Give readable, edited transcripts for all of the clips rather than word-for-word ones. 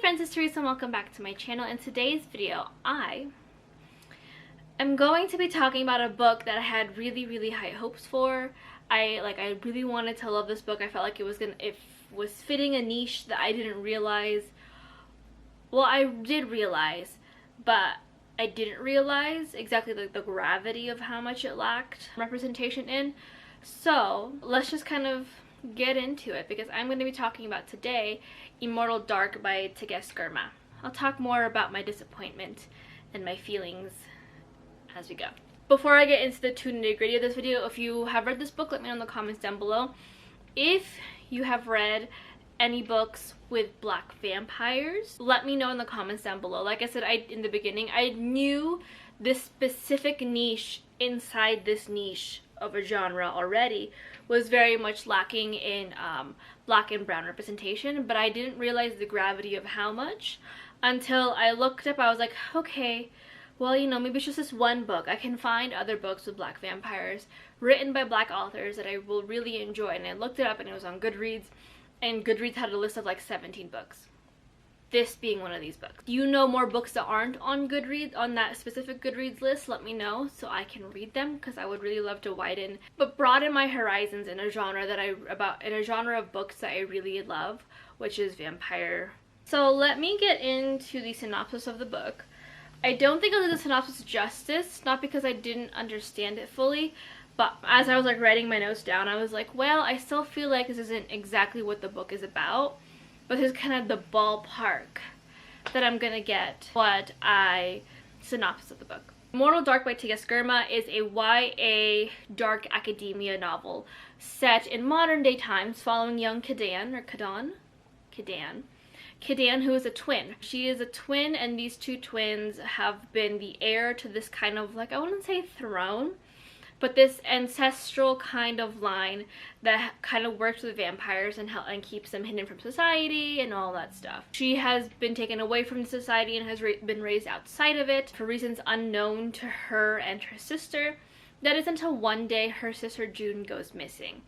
friends, it's Teresa and welcome back to my channel. In today's video, I am going to be talking about a book that I had really high hopes for. I really wanted to love this book. I felt like it was fitting a niche that I didn't realize. Well, I did realize, but I didn't realize exactly the gravity of how much it lacked representation in. So let's just kind of get into it, because I'm going to be talking about today Immortal Dark by Tegeskerma. I'll talk more about my disappointment and my feelings as we go. Before I get into the nitty-gritty of this video, if you have read this book, let me know in the comments down below. If you have read any books with black vampires, let me know in the comments down below. Like I said in the beginning, I knew this specific niche inside this niche of a genre already was very much lacking in black and brown representation, but I didn't realize the gravity of how much until I looked up. I was like, okay, well, you know, maybe it's just this one book. I can find other books with black vampires written by black authors that I will really enjoy. And I looked it up and it was on Goodreads, and Goodreads had a list of like 17 books. This being one of these books. Do you know more books that aren't on Goodreads, on that specific Goodreads list? Let me know so I can read them, because I would really love to widen but broaden my horizons in a genre of books that I really love, which is vampire. So let me get into the synopsis of the book. I don't think I'll do the synopsis justice, not because I didn't understand it fully, but as I was like writing my notes down, I was like, well, I still feel like this isn't exactly what the book is about. But this is kind of the ballpark that I'm gonna get synopsis of the book. Immortal Dark by Tegeskerma is a YA dark academia novel set in modern day times following young Kadan, who is a twin. She is a twin, and these two twins have been the heir to this kind of, like, I wouldn't say throne, but this ancestral kind of line that kind of works with vampires and keeps them hidden from society and all that stuff. She has been taken away from society and has been raised outside of it for reasons unknown to her and her sister. That is until one day her sister June goes missing.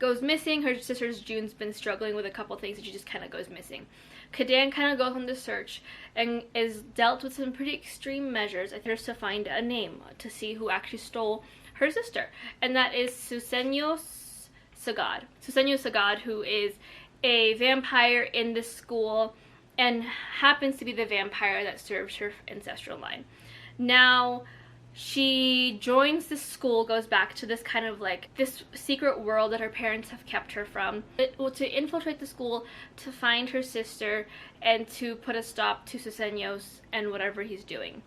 Her sister June's been struggling with a couple things, and she just kind of goes missing. Kadan kind of goes on the search and is dealt with some pretty extreme measures to find a name to see who actually stole her sister, and that is Susenyo Sagad, who is a vampire in this school and happens to be the vampire that serves her ancestral line. Now, she joins this school, goes back to this kind of like this secret world that her parents have kept her from, to infiltrate the school, to find her sister, and to put a stop to Susenyos and whatever he's doing.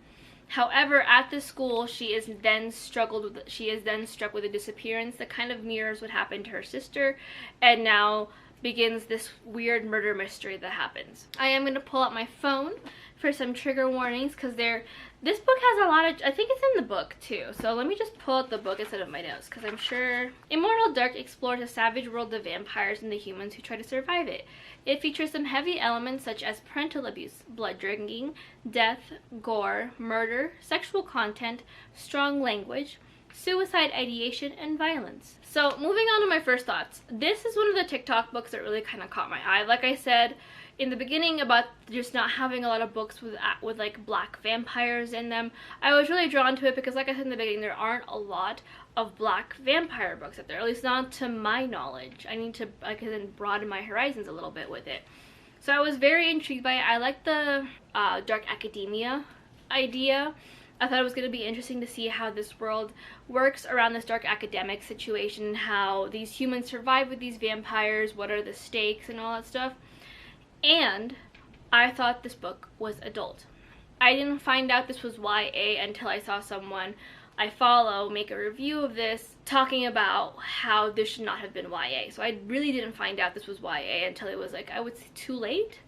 However, at this school, she is then struck with a disappearance that kind of mirrors what happened to her sister, and now begins this weird murder mystery that happens. I am going to pull out my phone for some trigger warnings, because this book has a lot of, I think it's in the book too, so let me just pull out the book instead of my notes, because I'm sure. Immortal Dark explores a savage world of vampires and the humans who try to survive it. It features some heavy elements such as parental abuse, blood drinking, death, gore, murder, sexual content, strong language, suicide ideation, and violence. So moving on to my first thoughts. This is one of the TikTok books that really kind of caught my eye. Like I said in the beginning about just not having a lot of books with like black vampires in them, I was really drawn to it because, like I said in the beginning, there aren't a lot of black vampire books out there, at least not to my knowledge. I need to, like, then broaden my horizons a little bit with it. So I was very intrigued by it. I like the dark academia idea. I thought it was going to be interesting to see how this world works around this dark academic situation, how these humans survive with these vampires, what are the stakes and all that stuff. And I thought this book was adult. I didn't find out this was YA until I saw someone I follow make a review of this talking about how this should not have been YA. So I really didn't find out this was YA until it was, like, I would say too late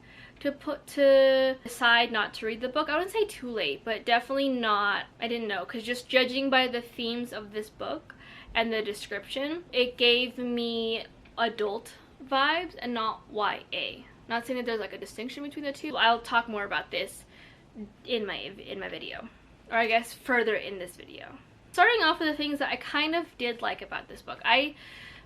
to decide not to read the book. I wouldn't say too late, but definitely not, I didn't know, because just judging by the themes of this book and the description, it gave me adult vibes and not YA. Not saying that there's like a distinction between the two. I'll talk more about this in my video, or I guess further in this video. Starting off with the things that I kind of did like about this book. I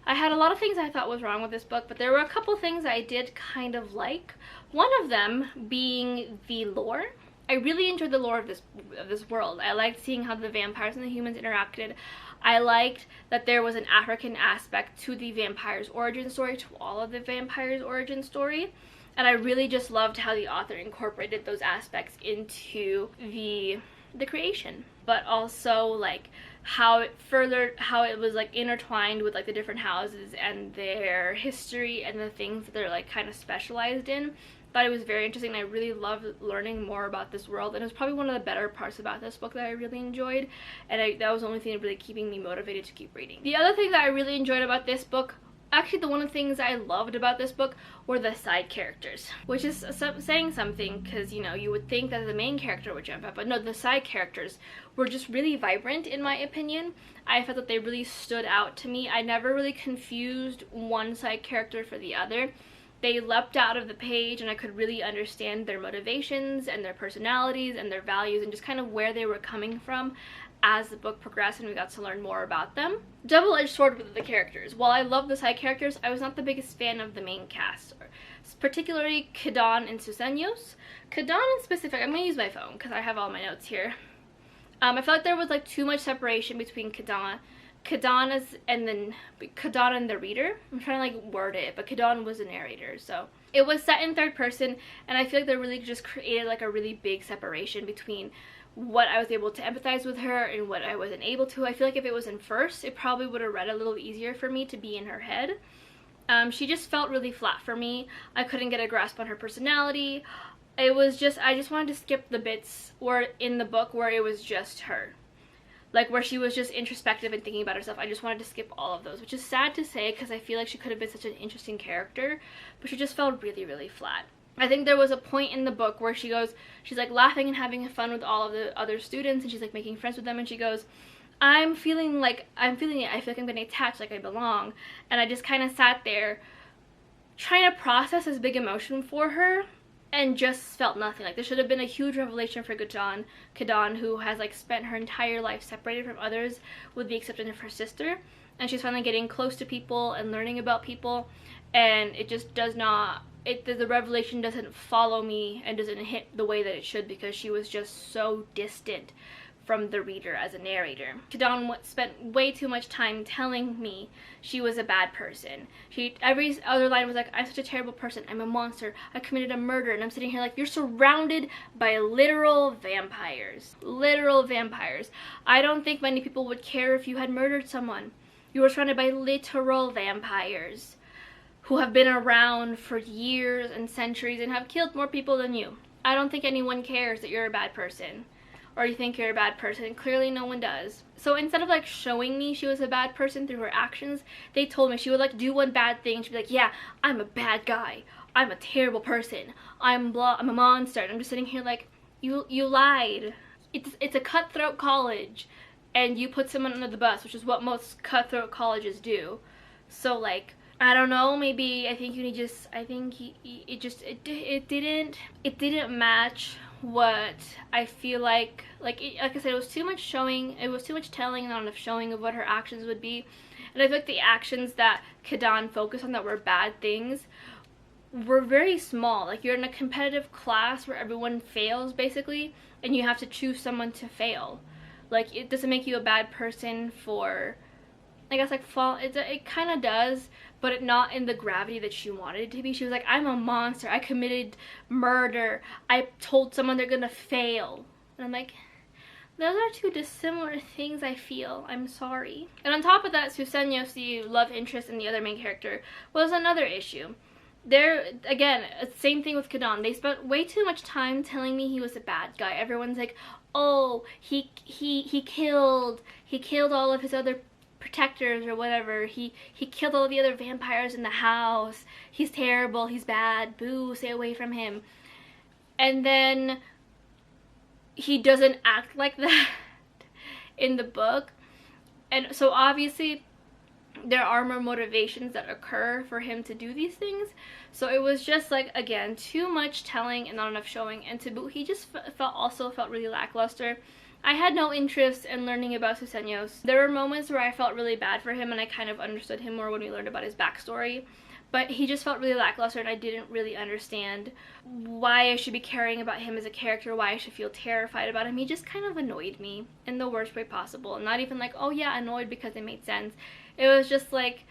I had a lot of things I thought was wrong with this book, but there were a couple things I did kind of like. One of them being the lore. I really enjoyed the lore of this world. I liked seeing how the vampires and the humans interacted. I liked that there was an African aspect to the vampire's origin story, to all of the vampires' origin story. And I really just loved how the author incorporated those aspects into the creation. But also like how it was like intertwined with like the different houses and their history and the things that they're like kind of specialized in. Thought it was very interesting. I really loved learning more about this world, and it was probably one of the better parts about this book that I really enjoyed, and that was the only thing really keeping me motivated to keep reading. The other thing that I really enjoyed about this book, actually the one of the things I loved about this book, were the side characters, which is saying something, because you know, you would think that the main character would jump out, but no, the side characters were just really vibrant in my opinion. I felt that they really stood out to me. I never really confused one side character for the other. They leapt out of the page and I could really understand their motivations and their personalities and their values and just kind of where they were coming from as the book progressed and we got to learn more about them. Double-edged sword with the characters. While I love the side characters, I was not the biggest fan of the main cast, particularly Kidon and Susenyos. Kidon in specific, I'm going to use my phone because I have all my notes here. I felt like there was like too much separation between Kidon and the reader. I'm trying to like word it, but Kidon was the narrator. So it was set in third person, and I feel like they really just created like a really big separation between what I was able to empathize with her and what I wasn't able to. I feel like if it was in first, it probably would have read a little easier for me to be in her head. She just felt really flat for me. I couldn't get a grasp on her personality. It was just, I just wanted to skip the bits where in the book where it was just her. Like where she was just introspective and thinking about herself. I just wanted to skip all of those, which is sad to say because I feel like she could have been such an interesting character, but she just felt really, really flat. I think there was a point in the book where she's like laughing and having fun with all of the other students and she's like making friends with them and she goes, I'm feeling it. I feel like I'm getting attached, like I belong. And I just kind of sat there trying to process this big emotion for her and just felt nothing. Like there should have been a huge revelation for Kidon, who has like spent her entire life separated from others with the exception of her sister, and she's finally getting close to people and learning about people, and it just does not, the revelation doesn't follow me and doesn't hit the way that it should because she was just so distant from the reader as a narrator. Kidon spent way too much time telling me she was a bad person. Every other line was like, I'm such a terrible person, I'm a monster, I committed a murder, and I'm sitting here like, you're surrounded by literal vampires. Literal vampires. I don't think many people would care if you had murdered someone. You were surrounded by literal vampires who have been around for years and centuries and have killed more people than you. I don't think anyone cares that you're a bad person. Or you think you're a bad person. Clearly no one does. So instead of like showing me she was a bad person through her actions, they told me she would like do one bad thing. She'd be like, yeah, I'm a bad guy. I'm a terrible person. I'm a monster. And I'm just sitting here like, you lied. It's a cutthroat college. And you put someone under the bus, which is what most cutthroat colleges do. So like, I don't know, maybe I think it didn't match what I feel like I said, it was too much showing, it was too much telling, not enough showing of what her actions would be. And I feel like the actions that Kidon focused on that were bad things were very small. Like you're in a competitive class where everyone fails basically, and you have to choose someone to fail. Like it doesn't make you a bad person for, I guess, like fall. It kind of does, but not in the gravity that she wanted it to be. She was like, I'm a monster. I committed murder. I told someone they're gonna fail. And I'm like, those are two dissimilar things, I feel. I'm sorry. And on top of that, Susenyos, the love interest in the other main character, was another issue. There, again, same thing with Kidon. They spent way too much time telling me he was a bad guy. Everyone's like, oh, he killed all of his other protectors or whatever. He killed all the other vampires in the house. He's terrible. He's bad. Boo, stay away from him. And then he doesn't act like that in the book. And so obviously there are more motivations that occur for him to do these things. So it was just like, again, too much telling and not enough showing. And to boot, he just also felt really lackluster. I had no interest in learning about Suseños. There were moments where I felt really bad for him and I kind of understood him more when we learned about his backstory. But he just felt really lackluster and I didn't really understand why I should be caring about him as a character, why I should feel terrified about him. He just kind of annoyed me in the worst way possible. Not even like, oh yeah, annoyed because it made sense. It was just like,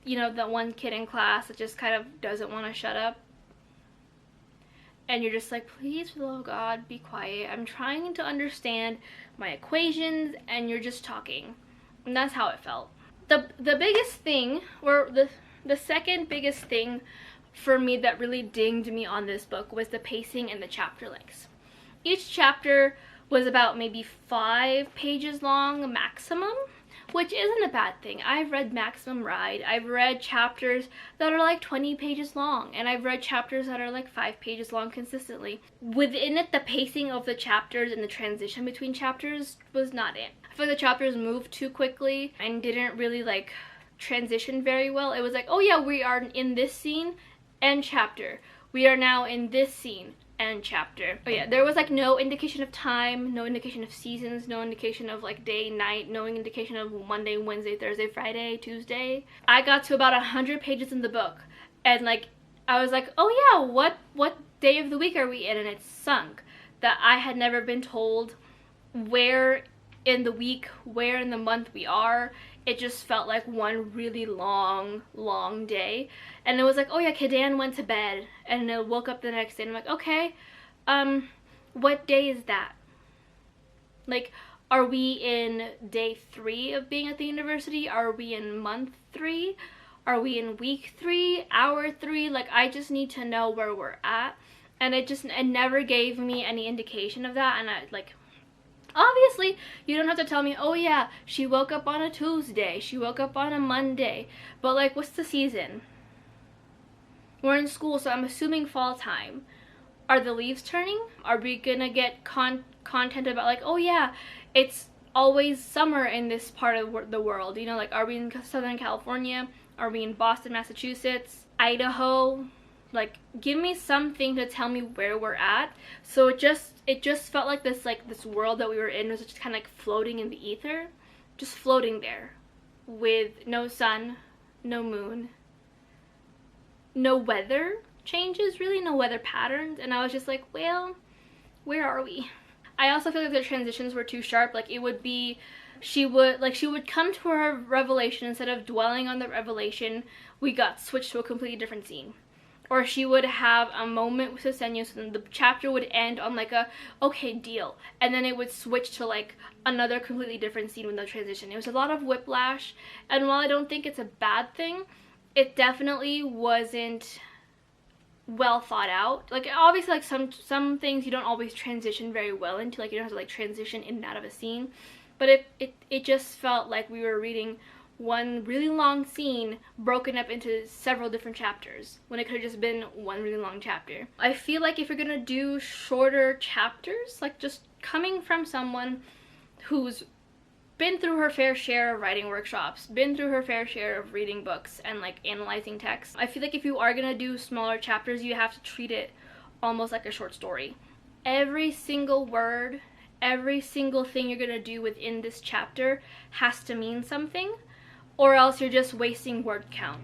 you know, that one kid in class that just kind of doesn't want to shut up. And you're just like, please, for the love of God, be quiet. I'm trying to understand my equations and you're just talking. And that's how it felt. The biggest thing, or the second biggest thing for me that really dinged me on this book was the pacing and the chapter lengths. Each chapter was about maybe 5 pages long maximum, which isn't a bad thing. I've read Maximum Ride. I've read chapters that are like 20 pages long, and I've read chapters that are like 5 pages long consistently. Within it, the pacing of the chapters and the transition between chapters was not it. I feel like the chapters moved too quickly and didn't really like transition very well. It was like, oh yeah, we are in this scene, end chapter. We are now in this scene, end chapter. Oh yeah, there was like no indication of time, no indication of seasons, no indication of like day, night, no indication of Monday, Wednesday, Thursday, Friday, Tuesday. I got to about 100 pages in the book and like I was like, oh yeah, what day of the week are we in? And it sunk that I had never been told where in the week, where in the month we are. It just felt like one really long day. And it was like, oh yeah, Kadan went to bed and I woke up the next day and I'm like, okay, what day is that? Like, are we in day 3 of being at the university? Are we in month 3? Are we in week 3, hour 3? Like, I just need to know where we're at. And it never gave me any indication of that. And I like, obviously, you don't have to tell me, oh yeah, she woke up on a Tuesday, she woke up on a Monday, but like, what's the season? We're in school, so I'm assuming fall time. Are the leaves turning? Are we gonna get content about like, oh yeah, it's always summer in this part of the world, you know, like, are we in Southern California? Are we in Boston, Massachusetts, Idaho? Like, give me something to tell me where we're at. So it just felt like this world that we were in was just kind of like floating in the ether, just floating there with no sun, no moon, no weather changes, really, no weather patterns. And I was just like, well, where are we? I also feel like the transitions were too sharp. Like, it would be, she would come to her revelation, instead of dwelling on the revelation, we got switched to a completely different scene. Or she would have a moment with Suseños and the chapter would end on like a, okay, deal. And then it would switch to like another completely different scene with no transition. It was a lot of whiplash. And while I don't think it's a bad thing, it definitely wasn't well thought out. Like, obviously, like some things you don't always transition very well into. Like, you don't have to like transition in and out of a scene. But it just felt like we were reading one really long scene broken up into several different chapters when it could have just been one really long chapter. I feel like if you're gonna do shorter chapters, like just coming from someone who's been through her fair share of writing workshops, been through her fair share of reading books and like analyzing text, I feel like if you are gonna do smaller chapters, you have to treat it almost like a short story. Every single word, every single thing you're gonna do within this chapter has to mean something, or else you're just wasting word count.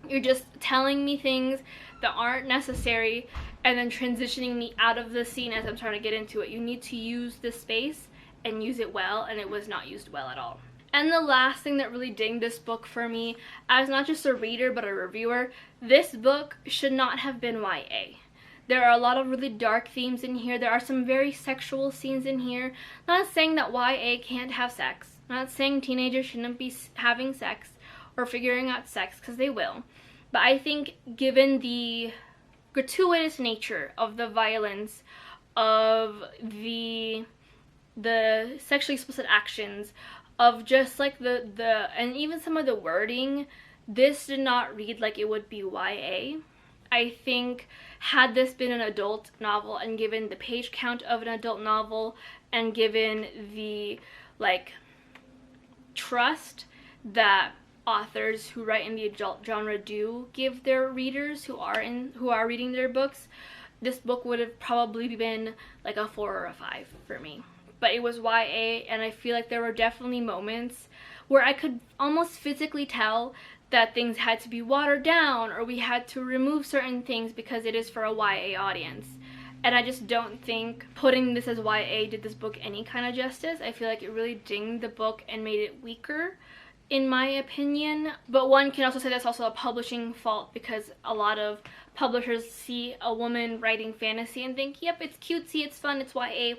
You're just telling me things that aren't necessary and then transitioning me out of the scene as I'm trying to get into it. You need to use the space and use it well, and it was not used well at all. And the last thing that really dinged this book for me, as not just a reader but a reviewer, this book should not have been YA. There are a lot of really dark themes in here. There are some very sexual scenes in here. Not saying that YA can't have sex. Not saying teenagers shouldn't be having sex or figuring out sex, because they will. But I think given the gratuitous nature of the violence, of the sexually explicit actions, of just like the and even some of the wording, this did not read like it would be YA. I think had this been an adult novel and given the page count of an adult novel and given the like trust that authors who write in the adult genre do give their readers who are reading their books, this book would have probably been like a 4 or a 5 for me. But it was YA, and I feel like there were definitely moments where I could almost physically tell that things had to be watered down, or we had to remove certain things because it is for a YA audience. And I just don't think putting this as YA did this book any kind of justice. I feel like it really dinged the book and made it weaker, in my opinion. But one can also say that's also a publishing fault, because a lot of publishers see a woman writing fantasy and think, yep, it's cutesy, it's fun, it's YA,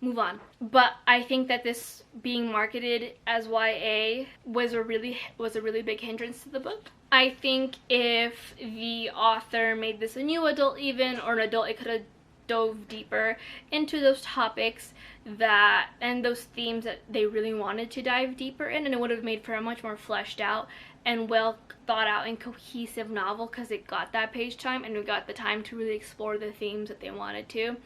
move on. But I think that this being marketed as YA was a really big hindrance to the book. I think if the author made this a new adult even, or an adult, it could have dove deeper into those topics that and those themes that they really wanted to dive deeper in, and it would have made for a much more fleshed out and well thought out and cohesive novel, because it got that page time and we got the time to really explore the themes that they wanted to.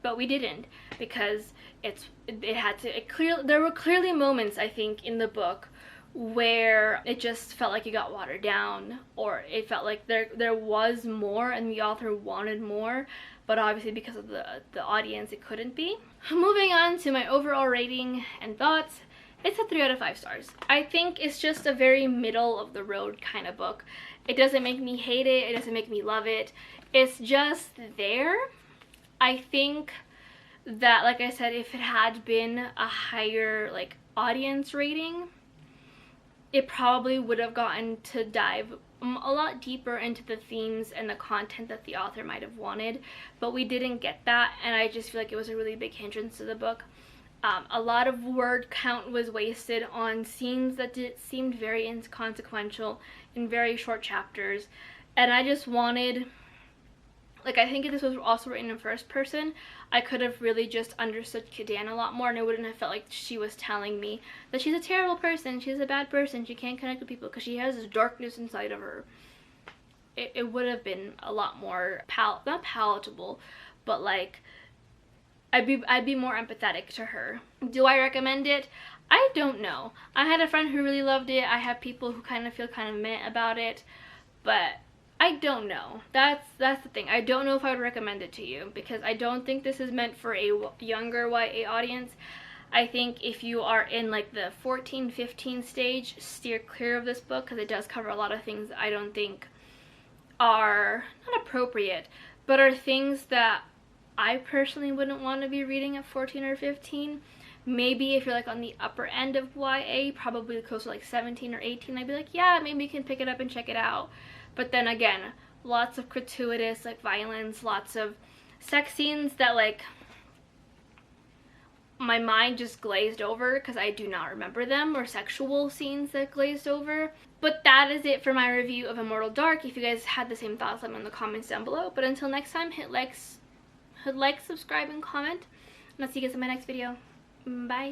But we didn't, because there were clearly moments, I think, in the book where it just felt like it got watered down, or it felt like there was more and the author wanted more, but obviously because of the audience it couldn't be. Moving on to my overall rating and thoughts, it's a 3 out of 5 stars. I think it's just a very middle of the road kind of book. It doesn't make me hate it, it doesn't make me love it, it's just there. I think that, like I said, if it had been a higher like audience rating, it probably would have gotten to dive a lot deeper into the themes and the content that the author might have wanted, but we didn't get that, and I just feel like it was a really big hindrance to the book. A lot of word count was wasted on scenes that seemed very inconsequential in very short chapters, and I just wanted, like, I think if this was also written in first person, I could have really just understood Kadan a lot more, and it wouldn't have felt like she was telling me that she's a terrible person, she's a bad person, she can't connect with people because she has this darkness inside of her. It would have been a lot more not palatable, but like I'd be more empathetic to her. Do I recommend it? I don't know. I had a friend who really loved it. I have people who kind of feel kind of meh about it, but I don't know. That's the thing. I don't know if I would recommend it to you, because I don't think this is meant for a younger YA audience. I think if you are in like the 14-15 stage, steer clear of this book, because it does cover a lot of things that I don't think are not appropriate, but are things that I personally wouldn't want to be reading at 14 or 15. Maybe if you're like on the upper end of YA, probably close to like 17 or 18, I'd be like, yeah, maybe you can pick it up and check it out. But then again, lots of gratuitous like violence, lots of sex scenes that like my mind just glazed over because I do not remember them, or sexual scenes that glazed over. But that is it for my review of Immortal Dark. If you guys had the same thoughts, let me know in the comments down below. But until next time, hit like, subscribe, and comment. And I'll see you guys in my next video. Bye.